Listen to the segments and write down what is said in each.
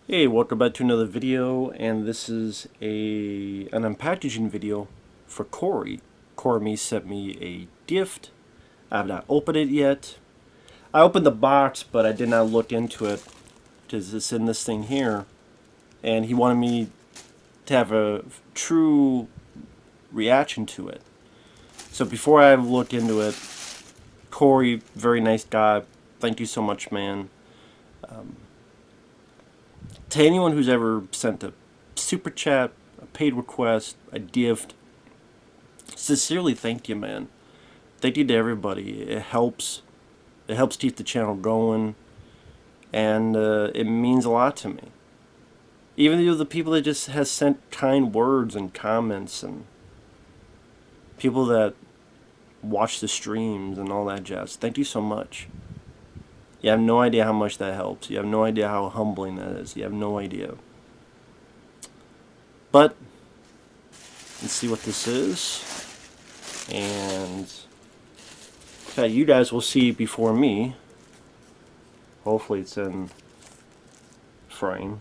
Hey, welcome back to another video, and this is an unpackaging video for Corey. Corey sent me a gift. I have not opened it yet. I opened the box, but I did not look into it because it's in this thing here, and he wanted me to have a true reaction to it. So before I look into it, Corey, very nice guy. Thank you so much, man. To anyone who's ever sent a super chat, a paid request, a gift, sincerely thank you, man. Thank you to everybody. It helps. It helps keep the channel going, and it means a lot to me. Even though the people that just has sent kind words and comments, and people that watch the streams and all that jazz. Thank you so much. You have no idea how much that helps. You have no idea how humbling that is. You have no idea. But let's see what this is. And you guys will see before me. Hopefully it's in frame.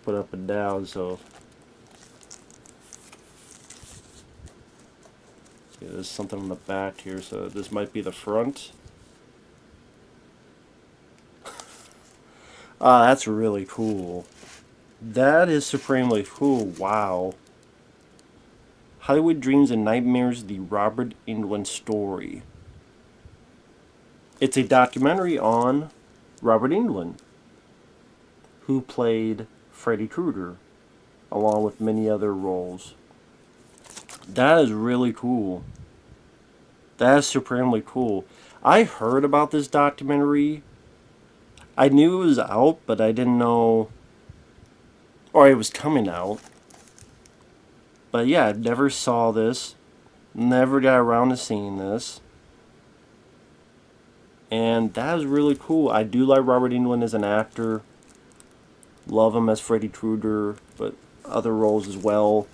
Put up and down, so yeah, there's something on the back here, so this might be the front. Ah, that's really cool. That is supremely cool. Wow. Hollywood Dreams and Nightmares, the Robert Englund story. It's a documentary on Robert Englund, who played Freddy Krueger, along with many other roles. That is really cool. That is supremely cool. I heard about this documentary. I knew it was out, but I didn't know, or it was coming out. But yeah, I never saw this, never got around to seeing this, and that is really cool. I do like Robert Englund as an actor, love him as Freddy Krueger, but other roles as well.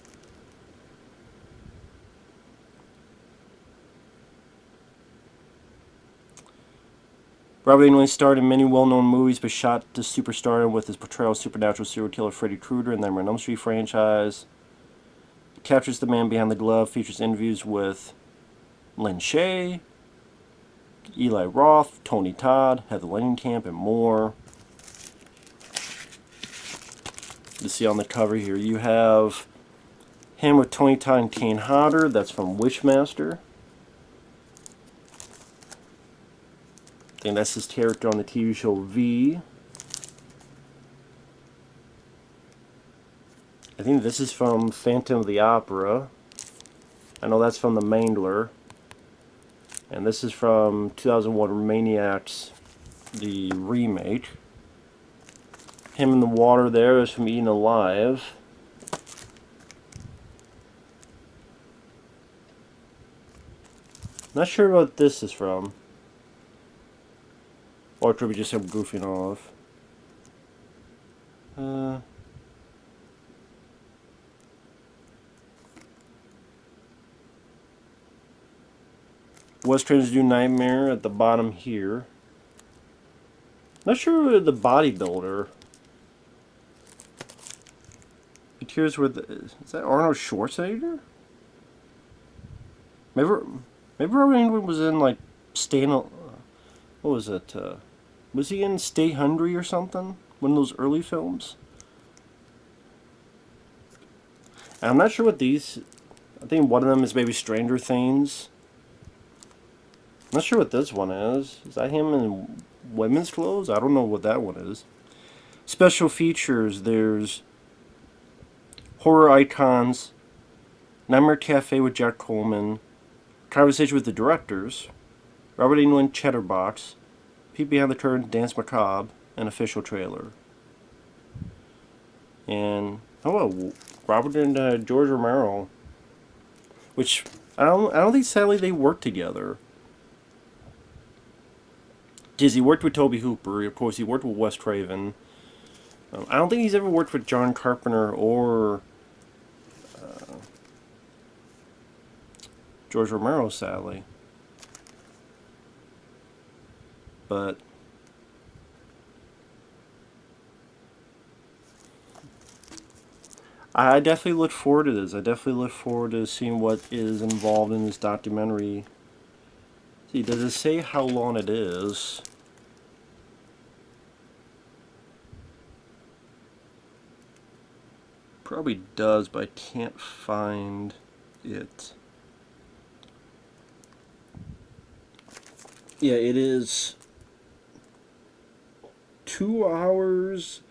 Robert Englund starred in many well-known movies, but shot to superstardom with his portrayal of supernatural serial killer Freddy Krueger in the Nightmare on Elm Street franchise. Captures the Man Behind the Glove, features interviews with Lynn Shay, Eli Roth, Tony Todd, Heather Langenkamp, and more. You see on the cover here, you have him with Tony Todd and Kane Hodder. That's from Wishmaster. I think that's his character on the TV show V. I think this is from Phantom of the Opera. I know that's from the Mangler. And this is from 2001 Maniacs, the remake. Him in the water there is from Eaten Alive. Not sure what this is from. Or it could be just him goofing off. Wes Craven's New Nightmare at the bottom here. Not sure the bodybuilder. Here's where is that Arnold Schwarzenegger? Maybe Robert Englund was in like what was it? Was he in Stay Hungry or something? One of those early films? And I'm not sure what these. I think one of them is maybe Stranger Things. I'm not sure what this one is. Is that him in women's clothes? I don't know what that one is. Special features. There's horror icons, Nightmare Cafe with Jack Coleman, conversation with the directors, Robert Englund Chatterbox, Peek Behind the Curtain, Dance Macabre, and official trailer. And Robert and George Romero, which I don't think sadly they worked together. Because he worked with Tobe Hooper, of course he worked with Wes Craven. I don't think he's ever worked with John Carpenter or George Romero, sadly. But I definitely look forward to this. I definitely look forward to seeing what is involved in this documentary. See, does it say how long it is? Probably does, but I can't find it. Yeah, it is 2 hours.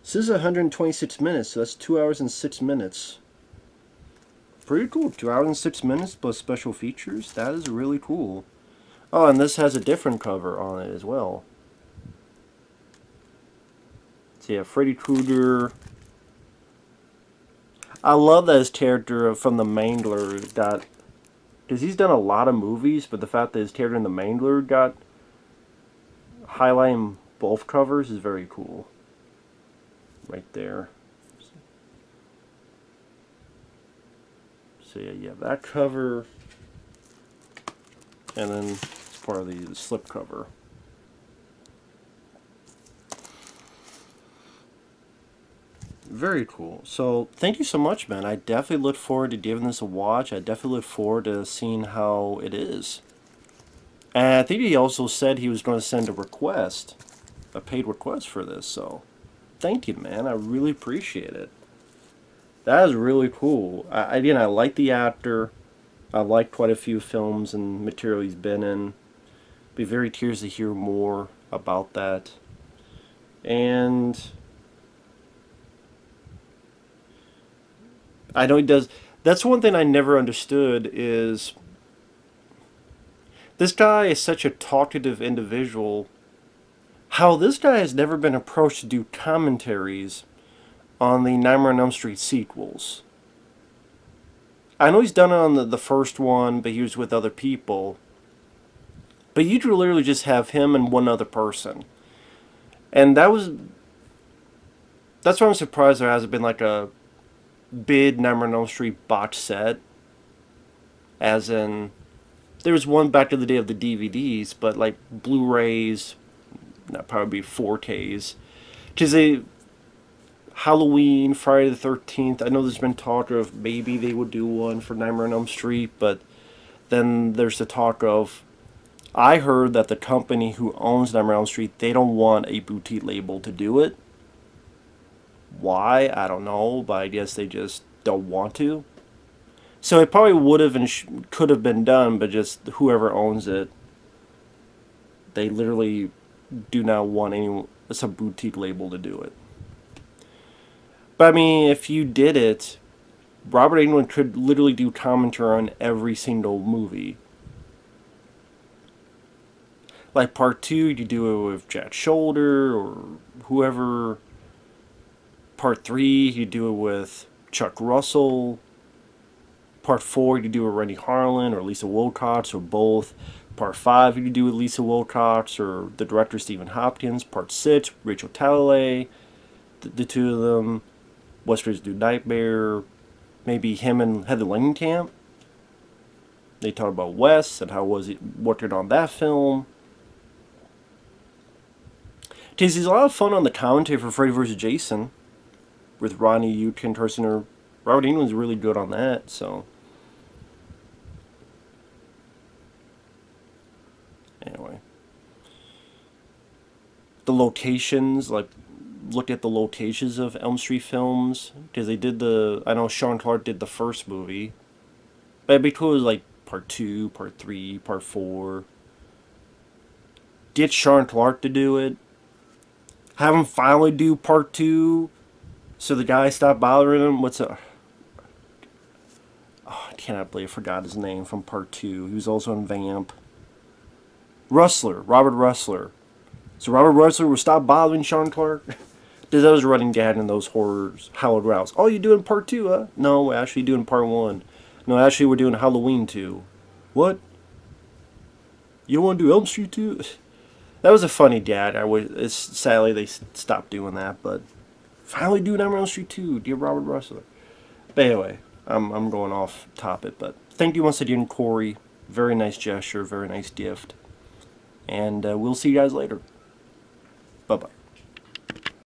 This is 126 minutes, so that's 2 hours and 6 minutes. Pretty cool. 2 hours and 6 minutes plus special features. That is really cool. Oh, and this has a different cover on it as well. So yeah, Freddy Krueger. I love that his character from the Mangler got... Because he's done a lot of movies, but the fact that his character in the Mangler got highlighting both covers is very cool. Right there. So yeah, you have that cover, and then it's part of the slip cover. Very cool. So thank you so much, man. I definitely look forward to giving this a watch. I definitely look forward to seeing how it is. And I think he also said he was going to send a request, a paid request for this, so thank you, man. I really appreciate it. That is really cool. Again, I like the actor. I like quite a few films and material he's been in. Be very curious to hear more about that. And I know he does. That's one thing I never understood is this guy is such a talkative individual. How this guy has never been approached to do commentaries on the Nightmare on Elm Street sequels. I know he's done it on the first one, but he was with other people. But you could literally just have him and one other person. And that's why I'm surprised there hasn't been like a big Nightmare on Elm Street box set. As in, there was one back in the day of the DVDs, but like Blu-rays, that probably be 4Ks. Because Halloween, Friday the 13th, I know there's been talk of maybe they would do one for Nightmare on Elm Street, but then there's the talk of, I heard that the company who owns Nightmare on Elm Street, they don't want a boutique label to do it. Why? I don't know, but I guess they just don't want to. So it probably would have and could have been done, but just whoever owns it, they literally do not want some boutique label to do it. But I mean, if you did it, Robert Englund could literally do commentary on every single movie. Like part 2, you do it with Jack Shoulder or whoever. Part 3, you do it with Chuck Russell. Part 4, you do it with Rennie Harlan or Lisa Wilcox or both. Part 5, you do it with Lisa Wilcox or the director Stephen Hopkins. Part 6, Rachel Talalay, the two of them. West Ridge Do Nightmare. Maybe him and Heather Langenkamp. They talk about Wes and how was it working on that film. Because he's a lot of fun on the commentary for Freddy vs. Jason with Rodney Ute, Ken Turner. Robert Englund's really good on that, so. Anyway. The locations, like, look at the locations of Elm Street films. Because they did I know Sean Clark did the first movie. But it'd be cool as, like, part 2, part 3, part 4. Get Sean Clark to do it. Have him finally do part 2. So the guy stopped bothering him. Oh, I cannot believe I forgot his name from part 2. He was also in Vamp. Rustler. Robert Rustler. So Robert Rustler would stop bothering Sean Clark. Because that was running gag in those horrors, Hallowed Rouse. Oh, you doing part 2, huh? No, we're actually doing part 1. No, actually we're doing Halloween 2. What? You want to do Elm Street 2? That was a funny gag. Sadly they stopped doing that, but finally do Nightmare on Elm Street 2, dear Robert Rustler. But anyway, I'm going off topic, but thank you once again, Corey. Very nice gesture, very nice gift. And we'll see you guys later. Bye-bye.